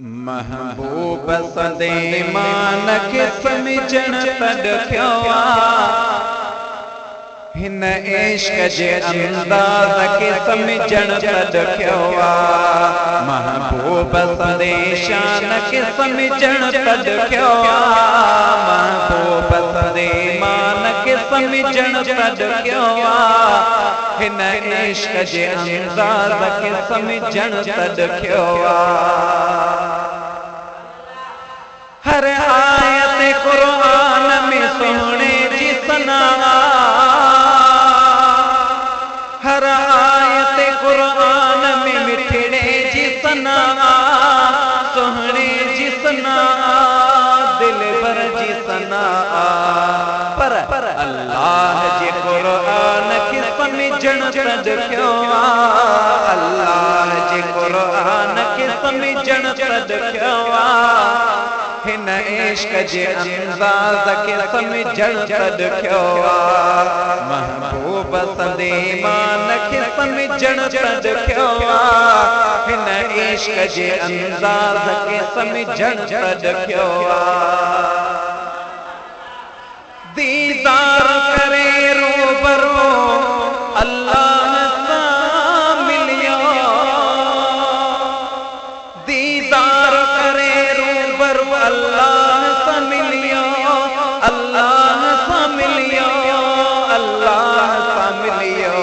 महबूब सदे मान के समझण तॾखियो हिन इश्क जे अंदाज़ के समझण तॾखियो महबूब सदे शान के समझण तॾखियो महबूब सदे मान के समझण तॾखियो हिन इश्क जे अंदाज़ के समझण तॾखियो हर आयत कुरान में सोने जी सना हर आयत कुरान में मिठड़े जी सना सोहणे जी सना दिल भर जी सना पर अल्लाह जे कुरान की समझण तॾखियो अल्लाह जे कुरान की समझण तॾखियो हिन इश्क जे अंदाज़ के समझण तॾखियो महबूब सदे मान के समझण तॾखियो हिन इश्क जे अंदाज़ के समझण तॾखियो दीदार करे रूबरू अल्लाह सां मिलियो दीदार करे रूबरू अल्लाह सां मिलियो अल्लाह सां मिलियो अल्लाह सां मिलियो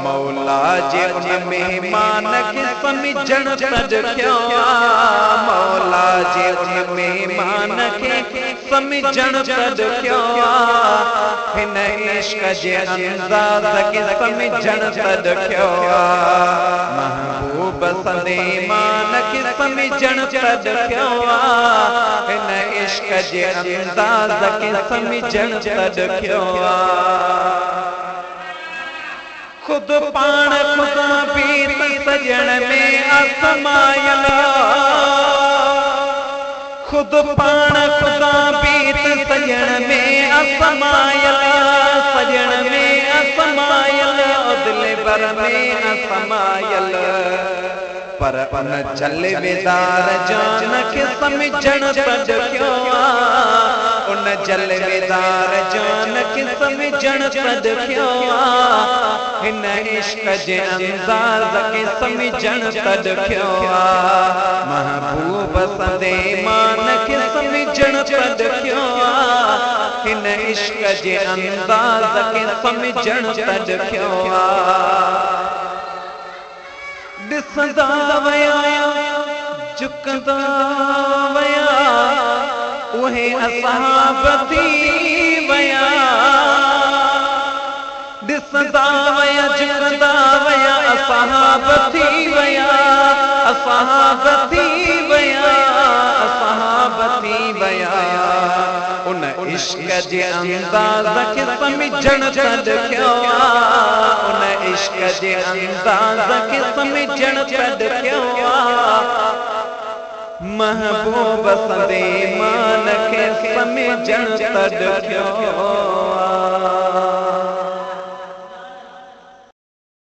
मौला जे उन मेहमान के समझण तॾखियो मौला जे उन मेहमान के समझण तॾखियो हिन इश्क जे अंदाज़ के समझण तॾखियो महबूब सदे मान के समझण तॾखियो हिन इश्क जे अंदाज़ के समझण तॾखियो खुद पाण खुदा भी सजण में असमायल खुद पाण खुदा बीत सजण में असमायल सजण में असमायल दिल भर में असमायल पर उन जलवेदार जान के समझण तॾखियो उन जलवेदार जान के समझण तॾखियो हिन इश्क जे अंदाज़ के समझण तॾखियो महबूब सदे मान के समझण तॾखियो हिन इश्क जे अंदाज़ के समझण तॾखियो ॾिसंदा वया झुकंदा वया उहे असहाब थी वया ॾिसंदा वया झुकंदा वया असहाब थी वया असहाब थी वया असहाब थी वया उन इश्क जे अंदाज़ के समझण तॾखियो उन इश्क जे अंदाज़ के समझण तॾखियो महबूब सदे मान के समझण तॾखियो।